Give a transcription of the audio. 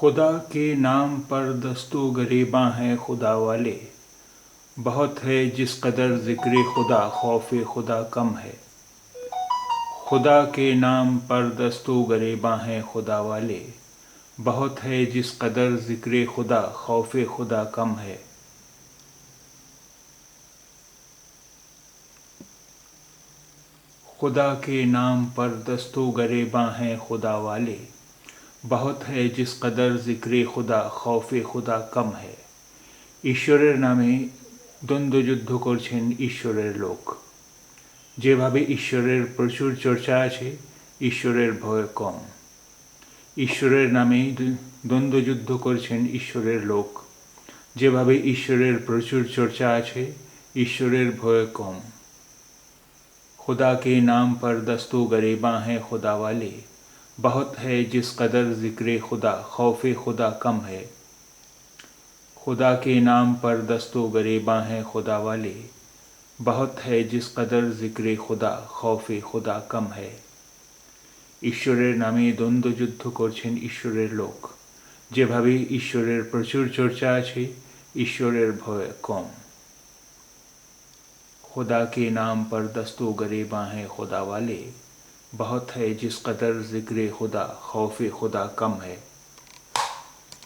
خدا کے نام پر دست و گریباں ہیں خدا والے، بہت ہے جس قدر ذکر خدا خوف خدا کم ہے۔ خدا کے نام پر دست و گریباں ہیں خدا والے، بہت ہے جس قدر ذکر خدا خوف خدا کم ہے۔ خدا کے نام پر دست و گریباں ہیں خدا والے، بہت ہے جس قدر ذکر خدا خوف খোদা কম ہے۔ ঈশ্বরের নামে দ্বন্দ্বযুদ্ধ করছেন ঈশ্বরের লোক। যেভাবে ঈশ্বরের প্রচুর চর্চা আছে, ঈশ্বরের ভয় কম। ঈশ্বরের নামে দ্বন্দ্বযুদ্ধ করছেন ঈশ্বরের লোক। যেভাবে ঈশ্বরের প্রচুর চর্চা আছে, ঈশ্বরের ভয় কম। خدا کے نام پر دست و گریباں ہیں خدا والے، بہت ہے جس قدر ذکر خدا خوف خدا کم ہے۔ خدا کے نام پر دست و گریباں ہیں خدا والے، بہت ہے جس قدر ذکر خدا خوف খোদা কম ہے۔ ঈশ্বরের নামে দ্বন্দ্বযুদ্ধ করছেন ঈশ্বরের লোক। যেভাবে ঈশ্বরের প্রচুর চর্চা আছে, ঈশ্বরের ভয় কম। خدا کے نام پر دست و گریباں ہیں خدا والے، بہت ہے جس قدر ذکر خدا خوف خدا کم ہے۔